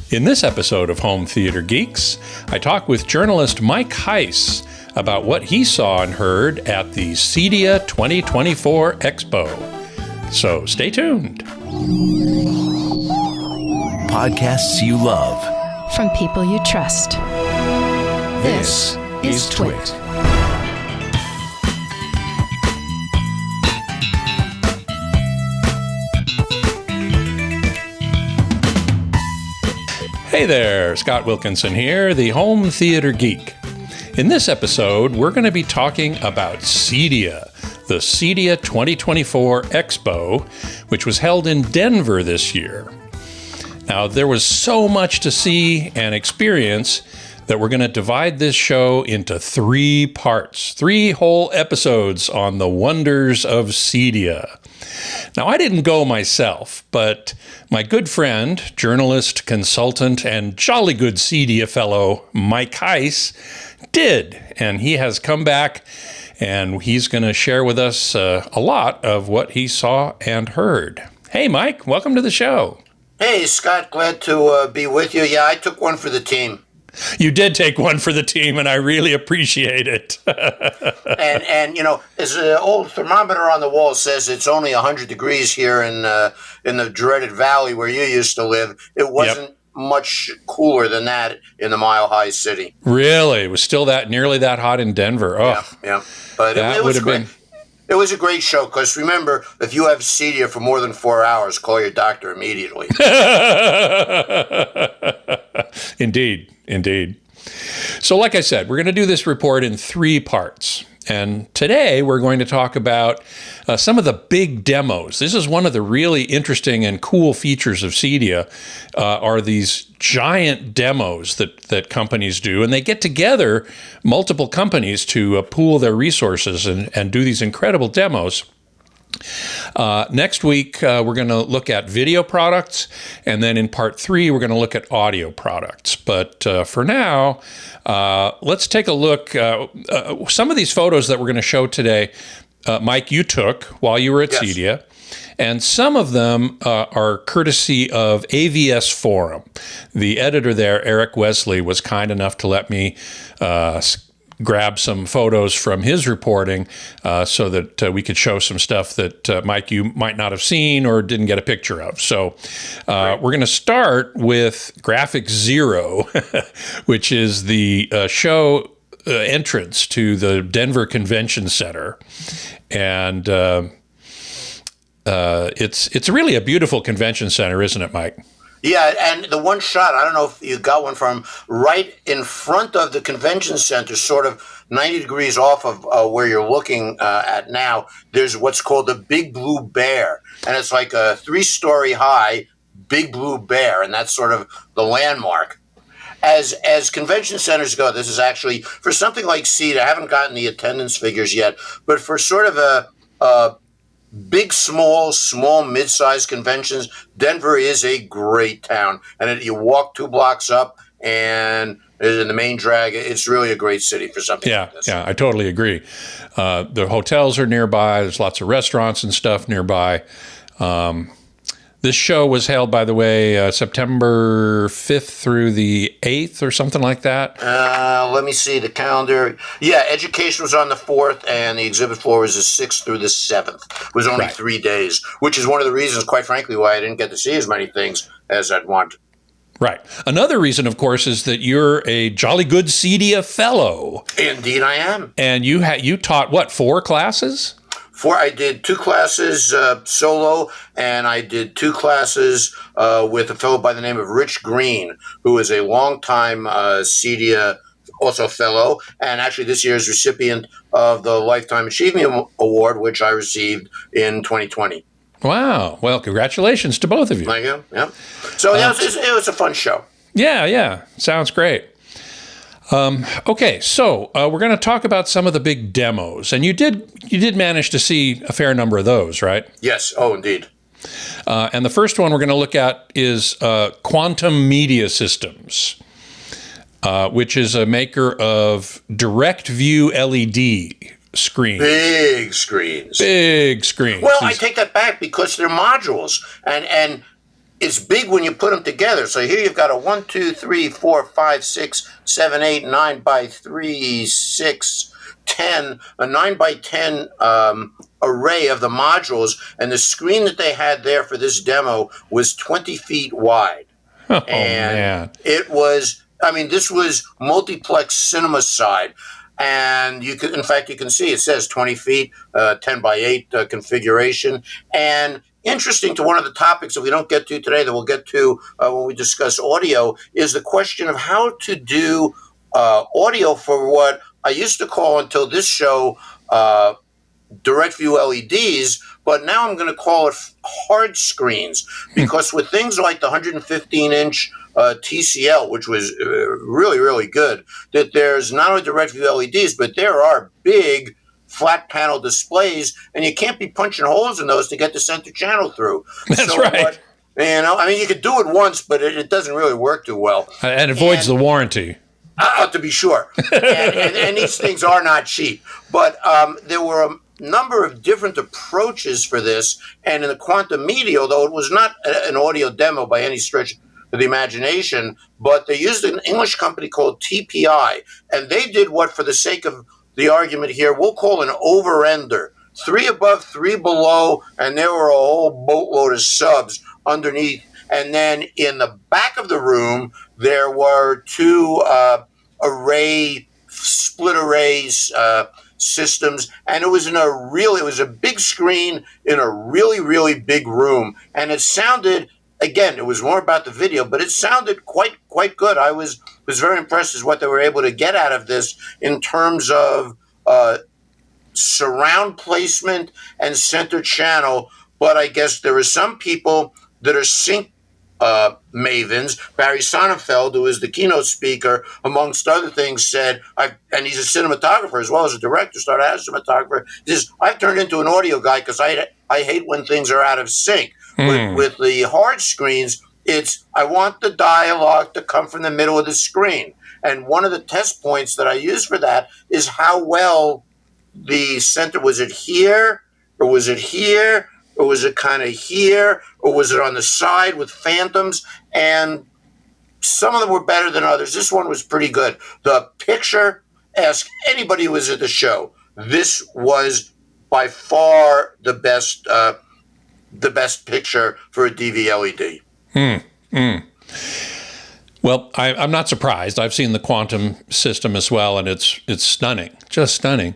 In this episode of Home Theater Geeks, I talk with journalist Mike Heiss about what he saw and heard at the CEDIA 2024 Expo. So stay tuned. Podcasts you love. From people you trust. This is TWiT. Hey there, Scott Wilkinson here, the Home Theater Geek. In this episode, we're going to be talking about CEDIA, the CEDIA 2024 Expo, which was held in Denver this year. Now, there was so much to see and experience that we're going to divide this show into 3 parts, 3 whole episodes on the wonders of CEDIA. Now, I didn't go myself, but my good friend, journalist, consultant, and jolly good CEDIA Fellow Mike Heiss did, and he has come back, and he's going to share with us a lot of what he saw and heard. Hey, Mike, welcome to the show. Hey, Scott, glad to be with you. Yeah, I took one for the team. You did take one for the team, and I really appreciate it. and you know, as an old thermometer on the wall says, it's only 100 degrees here in the dreaded valley where you used to live. It wasn't much cooler than that in the Mile High City. Really? It was still nearly that hot in Denver. Oh, yeah. But it was great. It was a great show because remember, if you have CEDIA for more than 4 hours, call your doctor immediately. Indeed. So like I said, we're going to do this report in 3 parts. And today we're going to talk about some of the big demos. This is one of the really interesting and cool features of CEDIA are these giant demos that companies do. And they get together, multiple companies, to pool their resources and do these incredible demos. Next week, we're going to look at video products, and then in part 3, we're going to look at audio products. But for now, let's take a look. Some of these photos that we're going to show today, Mike, you took while you were at CEDIA, and some of them are courtesy of AVS Forum. The editor there, Eric Wesley, was kind enough to let me grab some photos from his reporting so that we could show some stuff that, Mike, you might not have seen or didn't get a picture of. So we're going to start with Graphic Zero, which is the show entrance to the Denver Convention Center. And it's really a beautiful convention center, isn't it, Mike? Yeah, and the one shot, I don't know if you got one from right in front of the convention center, sort of 90 degrees off of where you're looking at now. There's what's called the Big Blue Bear, and it's like a 3-story high Big Blue Bear, and that's sort of the landmark. As convention centers go, this is actually, for something like CEDIA, I haven't gotten the attendance figures yet, but for sort of a big, small, mid-sized conventions, Denver is a great town. And you walk 2 blocks up and in the main drag, it's really a great city for something like this. Yeah, I totally agree. The hotels are nearby. There's lots of restaurants and stuff nearby. This show was held, by the way, September 5th through the 8th or something like that. Let me see the calendar. Yeah, education was on the 4th, and the exhibit floor was the 6th through the 7th. It was only 3 days, which is one of the reasons, quite frankly, why I didn't get to see as many things as I'd wanted. Right. Another reason, of course, is that you're a jolly good CEDIA Fellow. Indeed, I am. And you taught, what, 4 classes? I did 2 classes solo, and I did 2 classes with a fellow by the name of Rich Green, who is a longtime CEDIA also fellow, and actually this year's recipient of the Lifetime Achievement Award, which I received in 2020. Wow. Well, congratulations to both of you. Thank you. Yeah. So it was a fun show. Yeah. Sounds great. Okay, so we're going to talk about some of the big demos, and you did manage to see a fair number of those, right? Yes. Oh, indeed. And the first one we're going to look at is Quantum Media Systems, which is a maker of direct view LED screens. Big screens. Big screens. Well, I take that back because they're modules, and it's big when you put them together. So here you've got a 1, 2, 3, 4, 5, 6, 7, 8, 9 by 3, 6, 10, a 9 by 10 array of the modules. And the screen that they had there for this demo was 20 feet wide. Oh, man. It was, I mean, this was multiplex cinema side. And you can, in fact, you can see it says 20 feet, 10 by 8 configuration. And interesting to one of the topics that we don't get to today that we'll get to when we discuss audio is the question of how to do audio for what I used to call until this show direct view LEDs, but now I'm going to call it hard screens, because with things like the 115-inch TCL, which was really, really good, that there's not only direct view LEDs, but there are big flat panel displays, and you can't be punching holes in those to get the center channel through. That's right. I mean, you could do it once, but it doesn't really work too well. And it voids the warranty. To be sure. and these things are not cheap. But there were a number of different approaches for this. And in the quantum media, although it was not an audio demo by any stretch of the imagination, but they used an English company called TPI. And they did what, for the sake of the argument here, we'll call an over-ender. 3 above, 3 below, and there were a whole boatload of subs underneath. And then in the back of the room, there were 2 split arrays systems, and it was it was a big screen in a really, really big room. And it sounded, again, it was more about the video, but it sounded quite good. I was very impressed with what they were able to get out of this in terms of surround placement and center channel. But I guess there are some people that are sync mavens. Barry Sonnenfeld, who is the keynote speaker, amongst other things, said, and he's a cinematographer as well as a director, started as a cinematographer, he says, I've turned into an audio guy because I hate when things are out of sync. With the hard screens, I want the dialogue to come from the middle of the screen. And one of the test points that I use for that is how well the center, was it here, or was it here, or was it kind of here, or was it on the side with phantoms? And some of them were better than others. This one was pretty good. The picture, ask anybody who was at the show, this was by far the best picture for a DV LED. Well, I'm not surprised. I've seen the quantum system as well, and it's stunning, just stunning.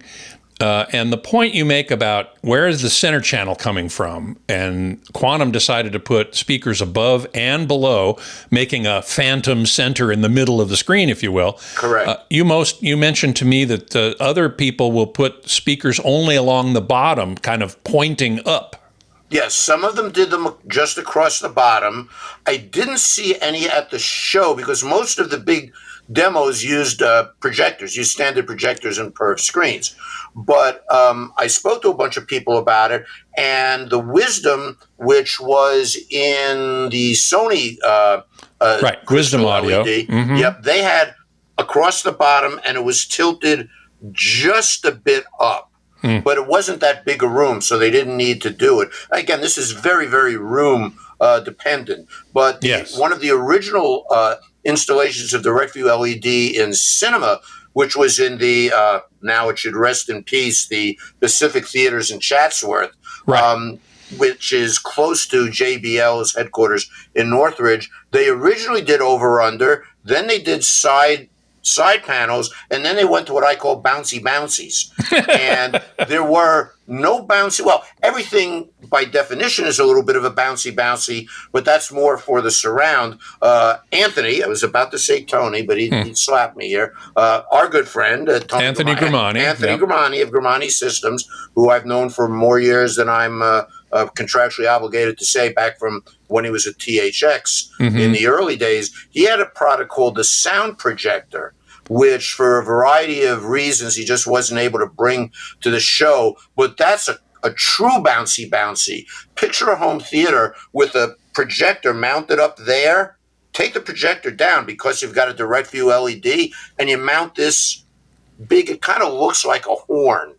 And the point you make about where is the center channel coming from, and Quantum decided to put speakers above and below, making a phantom center in the middle of the screen, if you will. Correct. You mentioned to me that other people will put speakers only along the bottom, kind of pointing up. Yes, some of them did them just across the bottom. I didn't see any at the show because most of the big demos used projectors, used standard projectors and perf screens. But I spoke to a bunch of people about it, and the Wisdom, which was in the Sony Wisdom audio, LED, yep, they had across the bottom, and it was tilted just a bit up. But it wasn't that big a room, so they didn't need to do it. Again, this is very, very room dependent. But one of the original installations of direct view LED in cinema, which was in the, now it should rest in peace, the Pacific Theaters in Chatsworth, which is close to JBL's headquarters in Northridge. They originally did over-under, then they did side panels, and then they went to what I call bouncies. And there were no bouncy. Well, everything by definition is a little bit of a bouncy, but that's more for the surround. Anthony, I was about to say Tony, but he slapped me here. Our good friend, Tony Anthony Gramani. Anthony Gramani of Gramani Systems, who I've known for more years than I'm contractually obligated to say, back from when he was at THX in the early days. He had a product called the Sound Projector, which for a variety of reasons he just wasn't able to bring to the show. But that's a true bouncy. Picture a home theater with a projector mounted up there. Take the projector down because you've got a direct view LED, and you mount this big, it kind of looks like a horn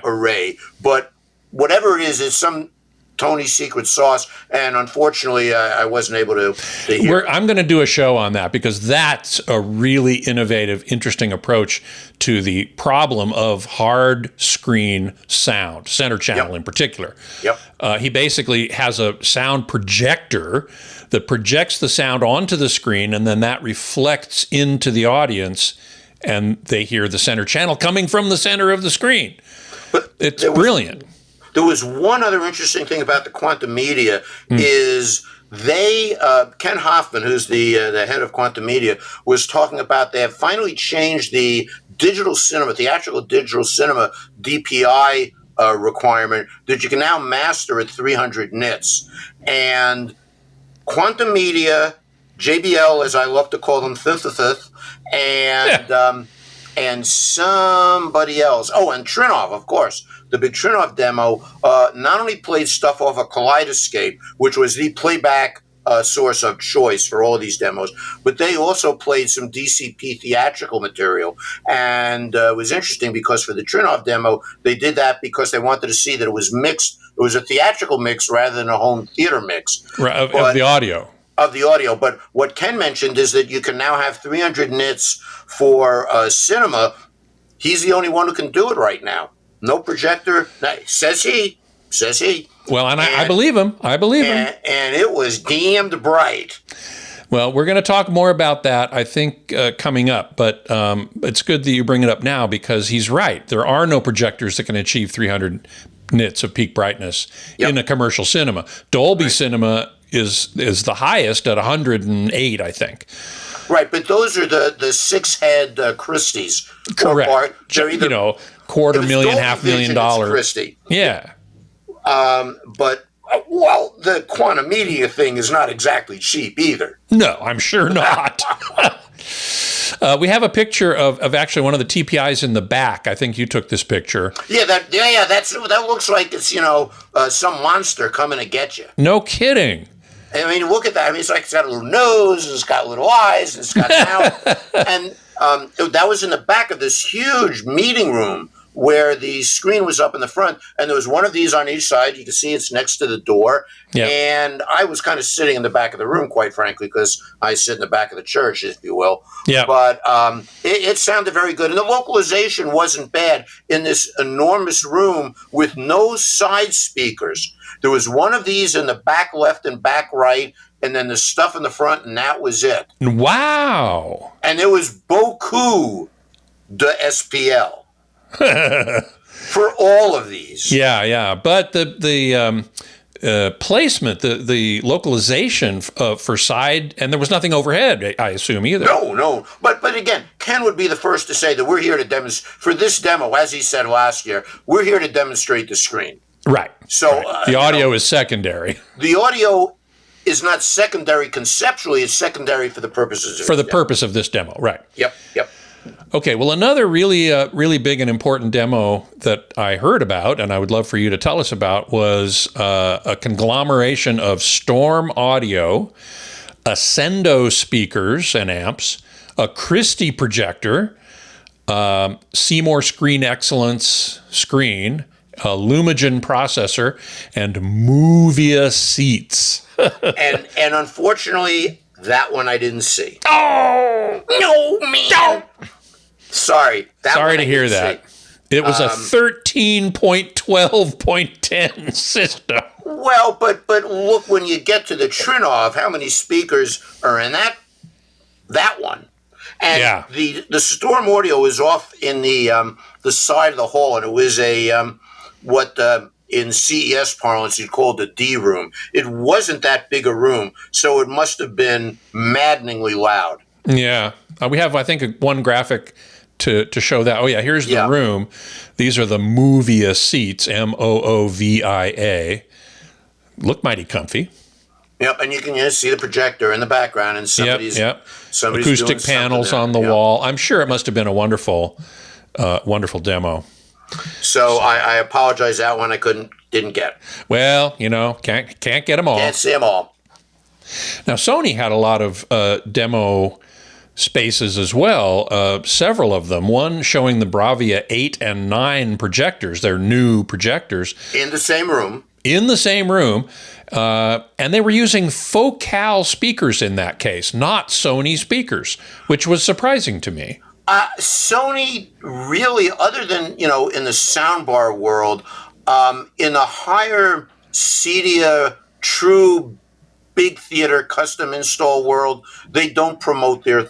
array. But whatever it is some Tony's secret sauce, and unfortunately, I wasn't able to hear. I'm going to do a show on that because that's a really innovative, interesting approach to the problem of hard screen sound, center channel in particular. Yep. He basically has a sound projector that projects the sound onto the screen, and then that reflects into the audience, and they hear the center channel coming from the center of the screen. But it's brilliant. There was one other interesting thing about the Quantum Media is they, Ken Hoffman, who's the head of Quantum Media, was talking about they have finally changed the digital cinema, theatrical digital cinema DPI requirement that you can now master at 300 nits. And Quantum Media, JBL, as I love to call them, and somebody else. Oh, and Trinov, of course. The big Trinov demo not only played stuff off of Kaleidoscape, which was the playback source of choice for all of these demos, but they also played some DCP theatrical material. And it was interesting because for the Trinov demo, they did that because they wanted to see that it was mixed. It was a theatrical mix rather than a home theater mix. Right, of the audio. Of the audio. But what Ken mentioned is that you can now have 300 nits for cinema. He's the only one who can do it right now. No projector, says he. Well, and I believe him. I believe him. And it was damned bright. Well, we're going to talk more about that, I think, coming up. But it's good that you bring it up now because he's right. There are no projectors that can achieve 300 nits of peak brightness in a commercial cinema. Dolby Cinema is the highest at 108, I think. Right, but those are the 6-head Christies. Correct. They're either, $250,000, $500,000. Christie. Yeah. But the Quantum Media thing is not exactly cheap either. No, I'm sure not. We have a picture of actually one of the TPIs in the back. I think you took this picture. Yeah, that looks like it's some monster coming to get you. No kidding. I mean, look at that. I mean, it's got a little nose, and it's got little eyes, and it's got an mouth. And that was in the back of this huge meeting room where the screen was up in the front, and there was one of these on each side. You can see it's next to the door. Yep. And I was kind of sitting in the back of the room, quite frankly, because I sit in the back of the church, if you will. Yeah. But it sounded very good. And the localization wasn't bad in this enormous room with no side speakers. There was one of these in the back left and back right, and then the stuff in the front, and that was it. Wow. And it was beaucoup de SPL. For all of these. Yeah. But the placement, the localization for side, and there was nothing overhead, I assume, either. No. But again, Ken would be the first to say that we're here to demonstrate, for this demo, as he said last year, we're here to demonstrate the screen. Right. So the audio is secondary. The audio is not secondary conceptually, it's secondary for the purposes of purpose of this demo, right. Yep. Okay, well, another really big and important demo that I heard about, and I would love for you to tell us about, was a conglomeration of Storm Audio, Ascendo speakers and amps, a Christie projector, Seymour Screen Excellence screen, a Lumagen processor, and Movia seats. and unfortunately, that one I didn't see. Oh! No, man! Sorry. Sorry to hear that. It was a 13.12.10 system. Well, but look, when you get to the Trinov, how many speakers are in that one? And the Storm Audio is off in the side of the hall, and it was a what in CES parlance you'd call the D room. It wasn't that big a room, so it must have been maddeningly loud. Yeah, we have, I think, one graphic to show that. Oh yeah, here's the room. These are the Movia seats, Moovia. Look mighty comfy. Yep, and you can see the projector in the background, and somebody's acoustic panels on the wall. I'm sure it must have been a wonderful demo. So I apologize, that one I didn't get. Well, can't get them all. Can't see them all. Now Sony had a lot of demo spaces as well, several of them. One showing the Bravia 8 and 9 projectors, their new projectors. In the same room. in the same room, and they were using Focal speakers in that case, not Sony speakers, which was surprising to me. Sony really, other than, in the soundbar world, in the higher CEDIA true big theater custom install world, they don't promote their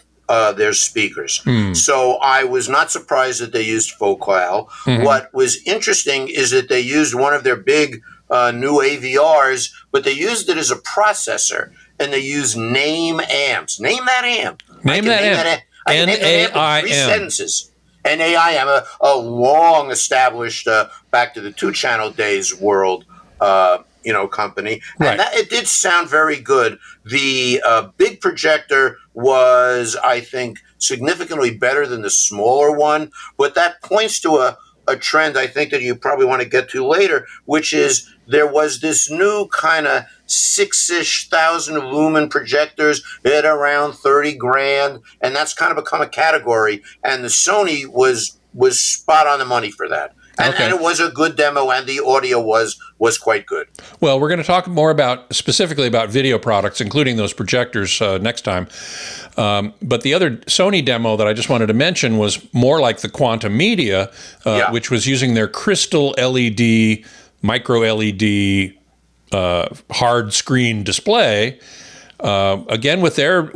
speakers. So I was not surprised that they used Focal. What was interesting is that they used one of their big new AVRs, but they used it as a processor, and they used name amps. Name that amp. Name that amp. N-A-I-M. 3 sentences. N-A-I-M, a long-established, back to the 2-channel days world, company. Right. And it did sound very good. The big projector was, I think, significantly better than the smaller one, but that points to a trend I think that you probably want to get to later, which is there was this new kind of 6-ish thousand lumen projectors at around 30 grand, and that's kind of become a category, and the Sony was spot on the money for that. And it was a good demo, and the audio was quite good. Well, we're going to talk more specifically about video products, including those projectors, next time. But the other Sony demo that I just wanted to mention was more like the Quantum Media, which was using their crystal LED, micro LED, hard screen display. Again, with their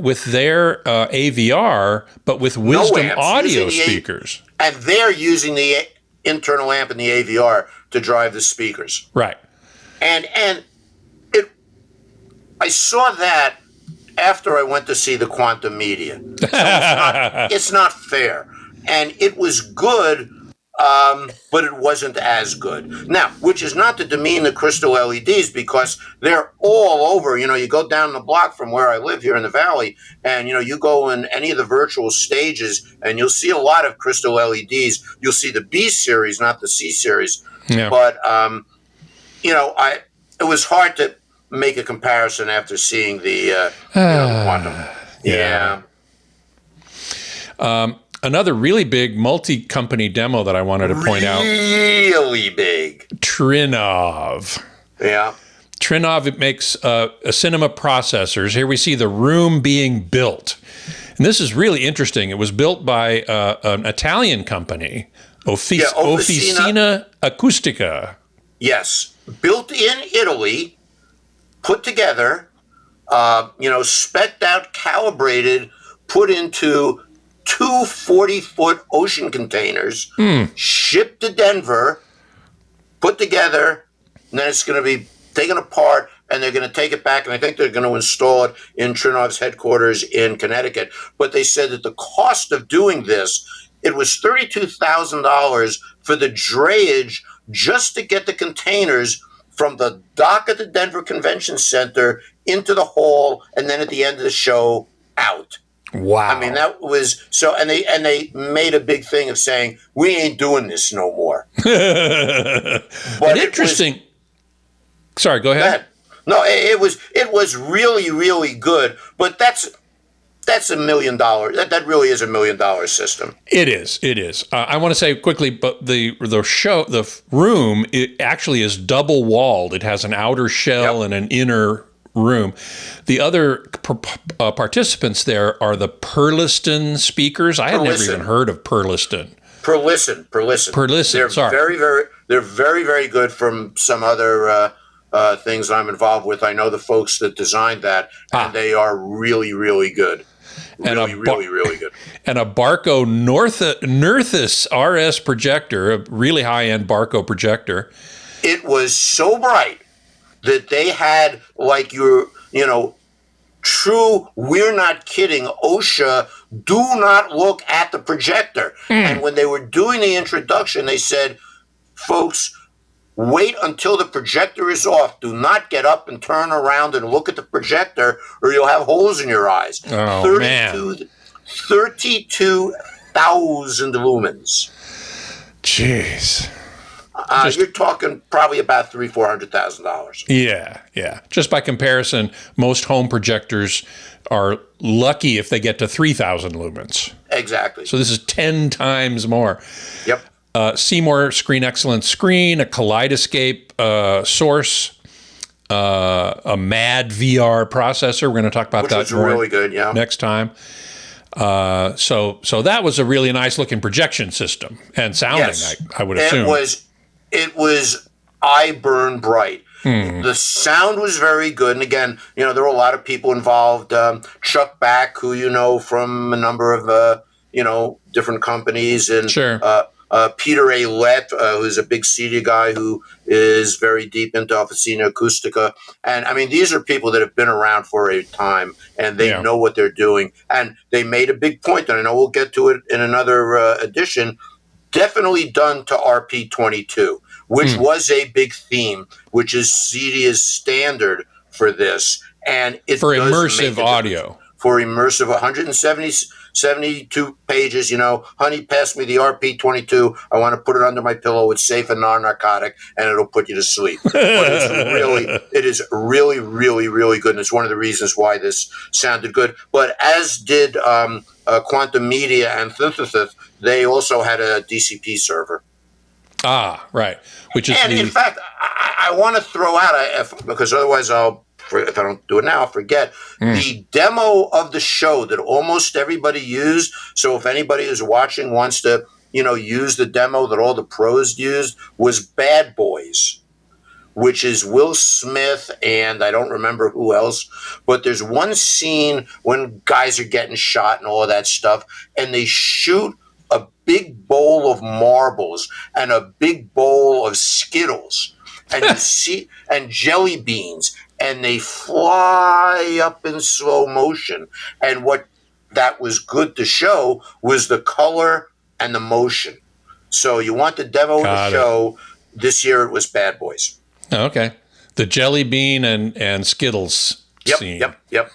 AVR, but with Wisdom audio speakers. And they're using the internal amp in the AVR to drive the speakers. Right. And I saw that after I went to see the Quantum Media. So it's not fair. And it was good, but it wasn't as good. Now, which is not to demean the crystal LEDs, because they're all over. You go down the block from where I live here in the Valley, and, you go in any of the virtual stages, and you'll see a lot of crystal LEDs. You'll see the B series, not the C series. Yeah. But, it was hard to make a comparison after seeing the Quantum. Yeah. Another really big multi-company demo that I wanted to point out. Really big. Trinov. Yeah. Trinov, it makes cinema processors. Here we see the room being built. And this is really interesting. It was built by an Italian company, Officina Acustica. Yes. Built in Italy, put together, spec'd out, calibrated, put into 2 40-foot ocean containers, shipped to Denver, put together, and then it's going to be taken apart, and they're going to take it back, and I think they're going to install it in Trinov's headquarters in Connecticut. But they said that the cost of doing this, it was $32,000 for the drayage just to get the containers from the dock at the Denver Convention Center into the hall, and then at the end of the show, out. Wow. I mean, that was so, and they made a big thing of saying, we ain't doing this no more. But interesting. Sorry, go ahead. No, it was really, really good, but that's $1 million. That really is $1 million system. It is. I want to say quickly, but the room, it actually is double walled. It has an outer shell and an inner room. The other participants there are the Perliston speakers. I had never even heard of Perliston. Perliston. They're sorry. They're very, very good from some other things I'm involved with. I know the folks that designed that, and they are really, really good. Really good. And a Barco Nurthus RS projector, a really high-end Barco projector. It was so bright that they had, like, true, we're not kidding, OSHA, do not look at the projector. And when they were doing the introduction, they said, folks, wait until the projector is off. Do not get up and turn around and look at the projector, or you'll have holes in your eyes. Oh, man. 32,000 lumens. Jeez. You're talking probably about $300,000-$400,000. Yeah. Just by comparison, most home projectors are lucky if they get to 3,000 lumens. Exactly. So this is 10 times more. Yep. Seymour Screen Excellence screen, a kaleidoscope source, a MAD VR processor. We're going to talk about Which that was more really good, yeah. next time. So that was a really nice looking projection system and sounding. Yes. I would assume It was eye burn bright. The sound was very good, and again, there were a lot of people involved. Chuck Back, who you know from a number of different companies, and Sure. Peter Aylett, who's a big CEDIA guy who is very deep into Officina Acustica. And I mean, these are people that have been around for a time and they know what they're doing. And they made a big point, and I know we'll get to it in another edition, definitely done to RP22, which was a big theme, which is CEDIA's standard for this. And it for does immersive make a audio. difference. For immersive, 172 pages, honey, pass me the RP22. I want to put it under my pillow. It's safe and non-narcotic, and it'll put you to sleep. But it is really, really, really good, and it's one of the reasons why this sounded good. But as did Quantum Media and Synthesis, they also had a DCP server. Ah, right. Which is in fact, I want to throw out, because otherwise if I don't do it now, I'll forget, the demo of the show that almost everybody used. So if anybody who's watching wants to, use the demo that all the pros used, was Bad Boys, which is Will Smith and I don't remember who else. But there's one scene when guys are getting shot and all of that stuff, and they shoot a big bowl of marbles and a big bowl of Skittles and you see and jelly beans, and they fly up in slow motion. And what that was good to show was the color and the motion. So you want the demo of the show. This year it was Bad Boys. Oh, okay. The jelly bean and Skittles scene. Yep.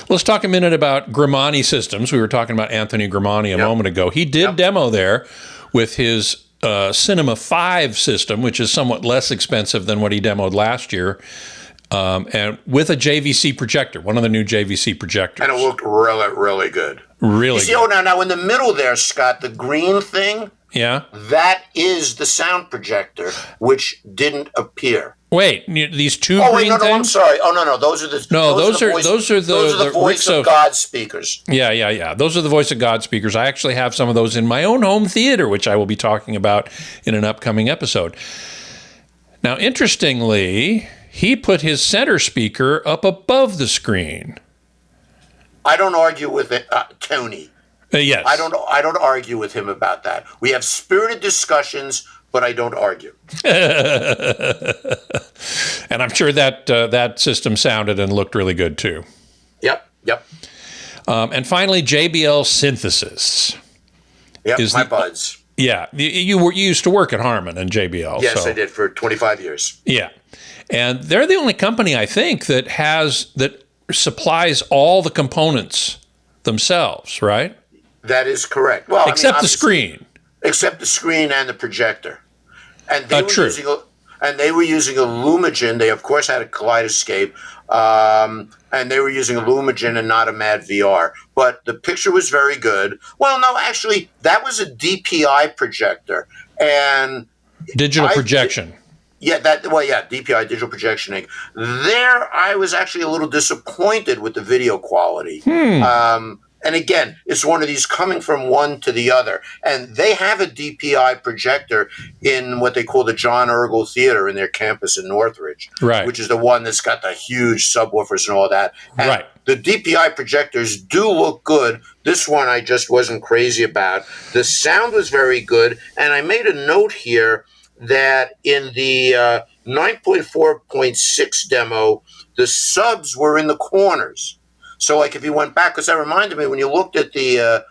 Let's talk a minute about Grimani Systems. We were talking about Anthony Grimani a moment ago. He did demo there with his Cinema 5 system, which is somewhat less expensive than what he demoed last year, and with a JVC projector, one of the new JVC projectors. And it looked really, really good. Really good. Now in the middle there, Scott, the green thing, that is the sound projector, which didn't appear. Wait, these two green things? No, I'm sorry. Oh, no, those are the those are the voice of God speakers. Yeah. Those are the voice of God speakers. I actually have some of those in my own home theater, which I will be talking about in an upcoming episode. Now, interestingly, he put his center speaker up above the screen. I don't argue with it, Tony. Yes. I don't argue with him about that. We have spirited discussions, but I don't argue. And I'm sure that system sounded and looked really good too. Yep. And finally, JBL Synthesis. Yep, my buds. Yeah, you used to work at Harman and JBL. Yes, I did for 25 years. Yeah, and they're the only company I think that supplies all the components themselves, right? That is correct. Well, except the screen. Except the screen and the projector. And they were using a Lumagen. They of course had a Kaleidoscape, and they were using a Lumagen and not a Mad VR. But the picture was very good. Well, no, actually, that was a DPI projector and digital projection. DPI, digital projectioning. There, I was actually a little disappointed with the video quality. And again, it's one of these coming from one to the other. And they have a DPI projector in what they call the John Ergel Theater in their campus in Northridge, which is the one that's got the huge subwoofers and all that. And the DPI projectors do look good. This one I just wasn't crazy about. The sound was very good. And I made a note here that in the 9.4.6 demo, the subs were in the corners. So, like, if you went back, because that reminded me, when you looked at the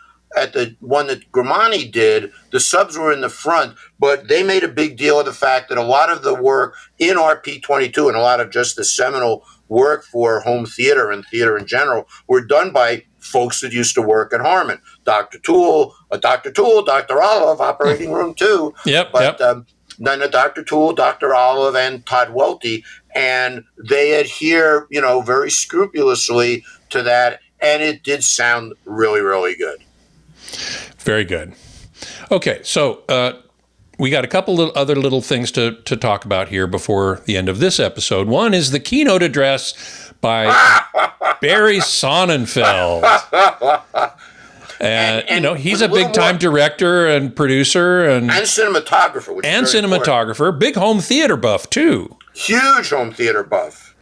one that Grimani did, the subs were in the front, but they made a big deal of the fact that a lot of the work in RP22 and a lot of just the seminal work for home theater and theater in general were done by folks that used to work at Harman. Dr. Toole, Dr. Olive, Operating Room 2. Then Dr. Toole, Dr. Olive, and Todd Welty, and they adhere, very scrupulously to that, and it did sound really, really good. Very good. Okay, so we got a couple of other little things to talk about here before the end of this episode. One is the keynote address by Barry Sonnenfeld. And he's a big-time director and producer and cinematographer. Big home theater buff, too. Huge home theater buff.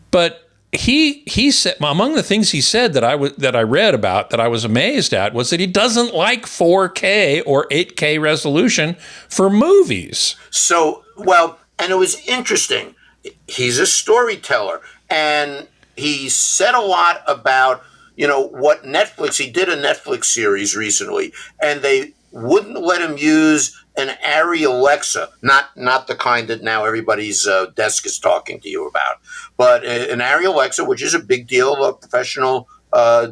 But he said, among the things he said that I read about that I was amazed at was that he doesn't like 4K or 8K resolution for movies. So, and it was interesting. He's a storyteller, and he said a lot about, what Netflix, he did a Netflix series recently, and they wouldn't let him use an Arri Alexa, not the kind that now everybody's desk is talking to you about, but an Arri Alexa, which is a big deal, a professional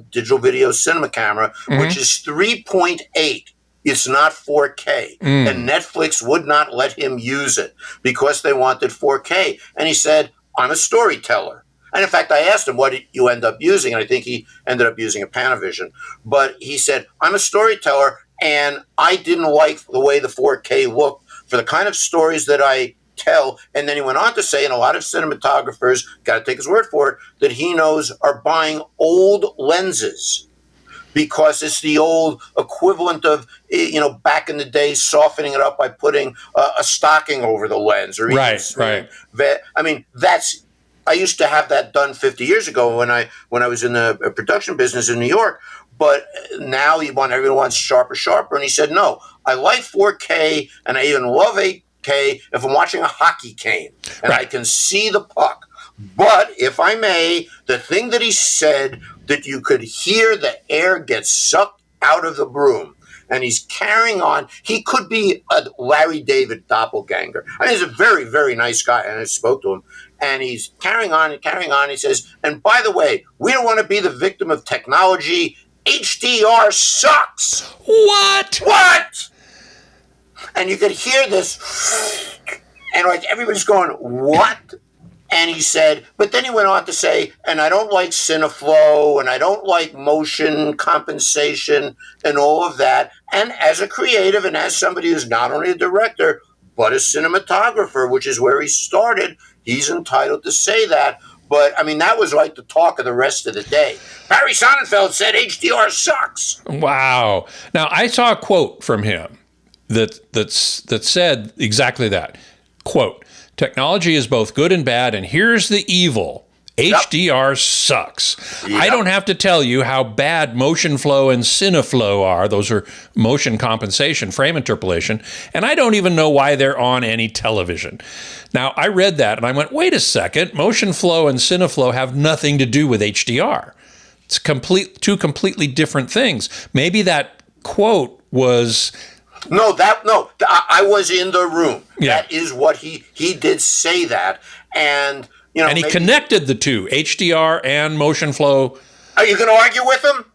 digital video cinema camera, which is 3.8. It's not 4K. And Netflix would not let him use it because they wanted 4K. And he said, I'm a storyteller. And in fact, I asked him, what did you end up using? And I think he ended up using a Panavision. But he said, I'm a storyteller, and I didn't like the way the 4K looked for the kind of stories that I tell. And then he went on to say, and a lot of cinematographers, got to take his word for it, that he knows are buying old lenses because it's the old equivalent of, back in the day, softening it up by putting a stocking over the lens. Or right. I mean, I used to have that done 50 years ago when I was in the production business in New York. But now everyone wants sharper. And he said, no, I like 4K, and I even love 8K if I'm watching a hockey game and I can see the puck. But if I may, the thing that he said, that you could hear the air get sucked out of the broom, and he's carrying on. He could be a Larry David doppelganger. I mean, he's a very, very nice guy, and I spoke to him. And he's carrying on. He says, and by the way, we don't want to be the victim of technology. HDR sucks. What? And you could hear this, and everybody's going, what? And he said, but then he went on to say, and I don't like Cineflow, and I don't like motion compensation and all of that. And as a creative and as somebody who's not only a director, but a cinematographer, which is where he started, he's entitled to say that. But, I mean, that was like the talk of the rest of the day. Barry Sonnenfeld said HDR sucks. Wow. Now, I saw a quote from him that said exactly that. Quote, technology is both good and bad, and here's the evil. HDR sucks. Yep. I don't have to tell you how bad motion flow and Cineflow are. Those are motion compensation, frame interpolation, and I don't even know why they're on any television. Now, I read that and I went, wait a second, motion flow and Cineflow have nothing to do with HDR. It's two completely different things. Maybe that quote was... No, I was in the room. Yeah. That is what he did say that. And... and he connected the two, HDR and motion flow. Are you going to argue with him?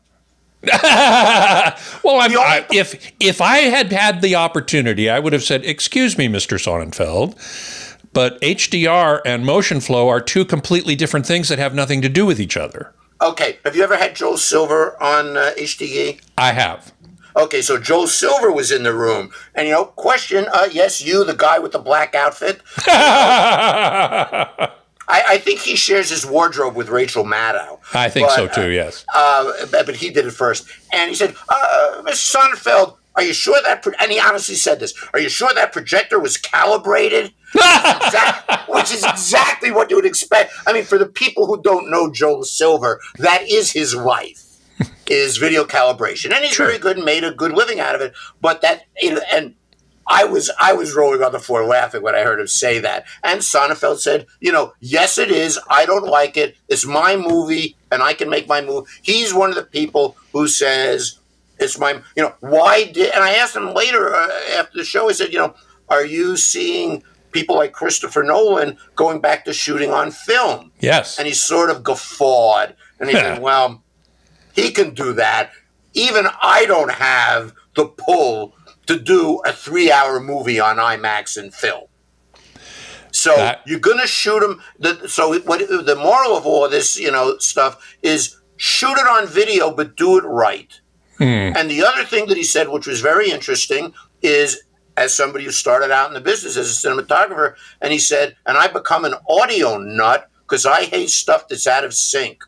Well, if I had the opportunity, I would have said, excuse me, Mr. Sonnenfeld, but HDR and motion flow are two completely different things that have nothing to do with each other. Okay. Have you ever had Joel Silver on HDE? I have. Okay, so Joel Silver was in the room. And, question, yes, you, the guy with the black outfit. I think he shares his wardrobe with Rachel Maddow. I think so too, yes. But he did it first. And he said, Mr. Sonnenfeld, are you sure that, and he honestly said this, are you sure that projector was calibrated? Which is exactly what you would expect. I mean, for the people who don't know Joel Silver, that is his life, is video calibration. And he's very good and made a good living out of it. But that, and I was rolling on the floor laughing when I heard him say that. And Sonnenfeld said, yes, it is. I don't like it. It's my movie, and I can make my movie. He's one of the people who says, it's my, why did, and I asked him later after the show, I said, are you seeing people like Christopher Nolan going back to shooting on film? Yes. And he sort of guffawed. And he said, well, he can do that. Even I don't have the pull to do a 3-hour movie on IMAX and film. So you're going to shoot them. The moral of all of this, stuff is shoot it on video, but do it right. And the other thing that he said, which was very interesting, is as somebody who started out in the business as a cinematographer, and he said, and I become an audio nut because I hate stuff that's out of sync.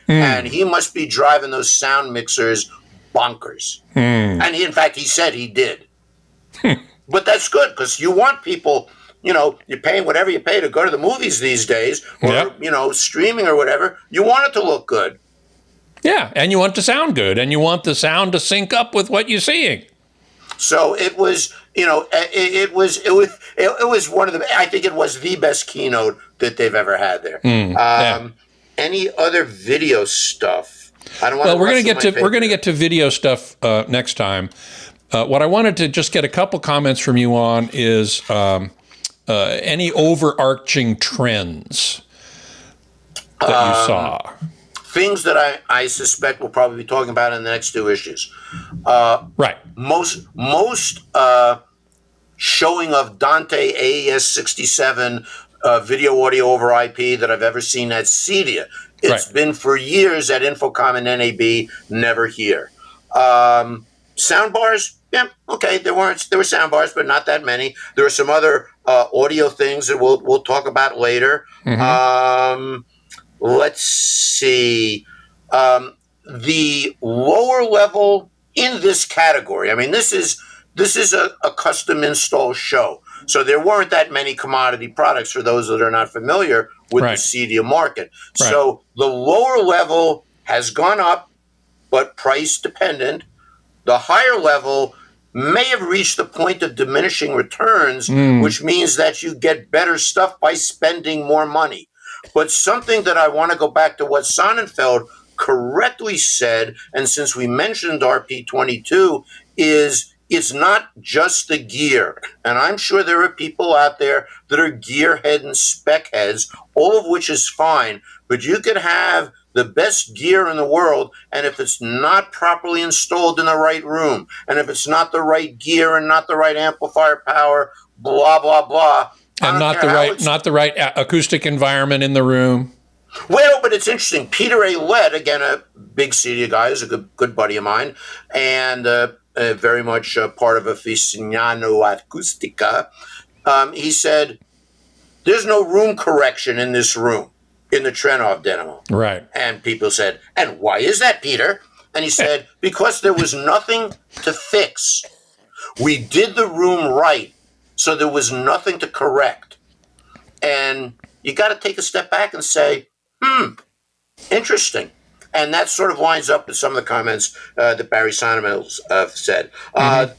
And he must be driving those sound mixers bonkers. And in fact, he said he did. But that's good because you want people, you're paying whatever you pay to go to the movies these days, or, streaming or whatever. You want it to look good. Yeah, and you want it to sound good, and you want the sound to sync up with what you're seeing. So it was, it was one of the, I think it was the best keynote that they've ever had there. Any other video stuff? I don't want Well, we're going to get to video stuff next time. What I wanted to just get a couple comments from you on is any overarching trends that you saw. Things that I suspect we'll probably be talking about in the next 2 issues. Right. Most showing of Dante AES 67 video audio over IP that I've ever seen at CEDIA. It's been for years at Infocom and NAB, never here. Sound bars, yeah, okay. There were sound bars, but not that many. There are some other audio things that we'll talk about later. Let's see. The lower level in this category. I mean, this is a custom install show. So there weren't that many commodity products for those that are not familiar with the CEDIA market. Right. So the lower level has gone up, but price dependent. The higher level may have reached the point of diminishing returns, which means that you get better stuff by spending more money. But something that I want to go back to what Sonnenfeld correctly said, and since we mentioned RP22, is it's not just the gear. And I'm sure there are people out there that are gearhead and spec heads, all of which is fine. But you could have the best gear in the world, and if it's not properly installed in the right room, and if it's not the right gear and not the right amplifier power, blah, blah, blah. And not the right acoustic environment in the room. Well, but it's interesting. Peter A. Led, again, a big CEDIA guy, is a good buddy of mine, and very much part of Aficionado Acustica. He said, there's no room correction in this room, in the Trinov demo. Right. And people said, and why is that, Peter? And he said, because there was nothing to fix. We did the room right, so there was nothing to correct. And you got to take a step back and say, interesting. And that sort of lines up with some of the comments that Barry Sonnenfeld said.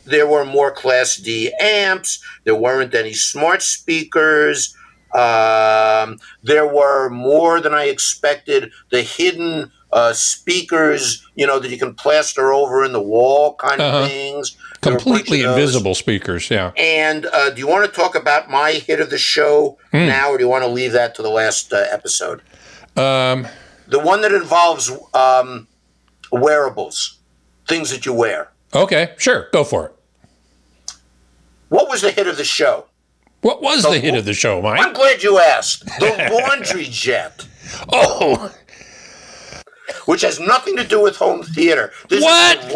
There were more Class D amps. There weren't any smart speakers. There were more than I expected. The hidden speakers, that you can plaster over in the wall kind of things. Completely invisible speakers, yeah. And do you want to talk about my hit of the show now, or do you want to leave that to the last episode? The one that involves wearables, things that you wear. Okay, sure. Go for it. What was the hit of the show? What was the hit of the show, Mike? I'm glad you asked. The laundry jet. Oh. Which has nothing to do with home theater. This what? Is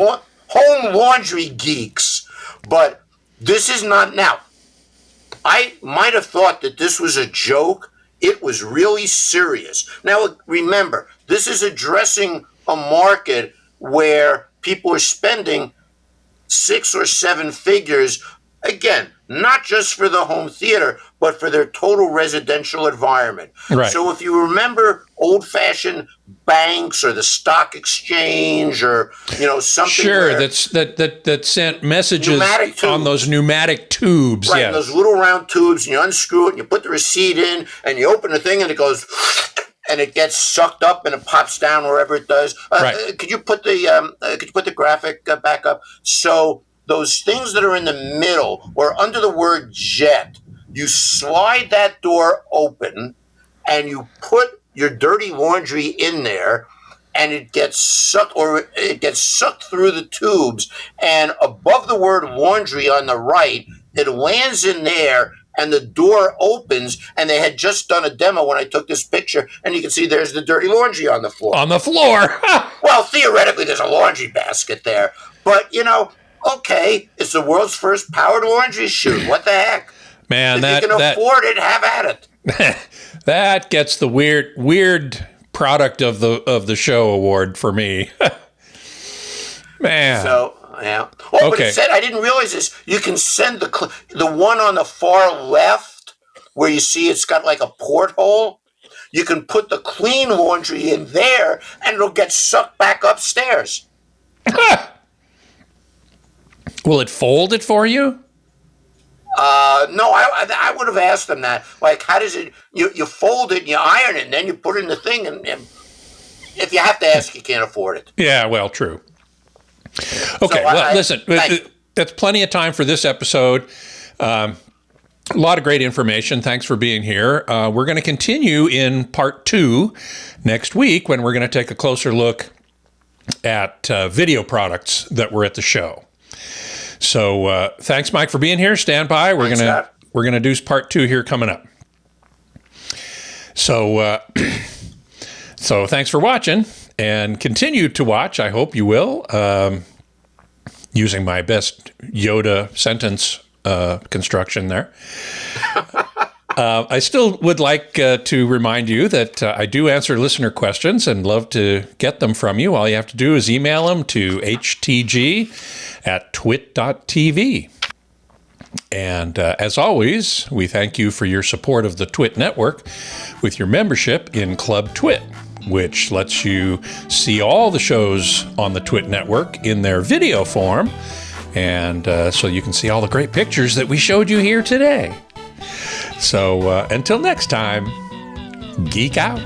Home Laundry Geeks. But this is not. Now, I might have thought that this was a joke. It was really serious. Now, remember, this is addressing a market where people are spending 6 or 7 figures, again, not just for the home theater, but for their total residential environment. Right. So if you remember old-fashioned banks or the stock exchange or, something. Sure, that sent messages on those pneumatic tubes. Right, yes. Those little round tubes, and you unscrew it, and you put the receipt in, and you open the thing, and it goes, and it gets sucked up, and it pops down wherever it does. Right. Could you put the graphic back up? So those things that are in the middle or under the word jet, you slide that door open, and you put your dirty laundry in there, and it gets sucked through the tubes, and above the word laundry on the right, it lands in there, and the door opens, and they had just done a demo when I took this picture, and you can see there's the dirty laundry on the floor. On the floor. Well, theoretically, there's a laundry basket there, but Okay, it's the world's first powered orange juice shoot. What the heck? Man, if you can afford it, have at it. That gets the weird product of the show award for me. Man. So, yeah. Oh, but it said, I didn't realize this. You can send the one on the far left where you see it's got like a porthole. You can put the clean laundry in there and it'll get sucked back upstairs. Will it fold it for you? No, I would have asked them that. Like, how does it, you fold it and you iron it and then you put it in the thing and if you have to ask, you can't afford it. Yeah, well, true. Okay, well, listen, that's plenty of time for this episode. A lot of great information. Thanks for being here. We're going to continue in part 2 next week when we're going to take a closer look at video products that were at the show. So thanks, Mike, for being here. Stand by. We're gonna do part 2 here coming up. So so thanks for watching and continue to watch. I hope you will. Using my best Yoda sentence construction there. I still would like to remind you that I do answer listener questions and love to get them from you. All you have to do is email them to htg@twit.tv. And as always, we thank you for your support of the TWiT network with your membership in Club TWiT, which lets you see all the shows on the TWiT network in their video form. And so you can see all the great pictures that we showed you here today. So until next time, geek out.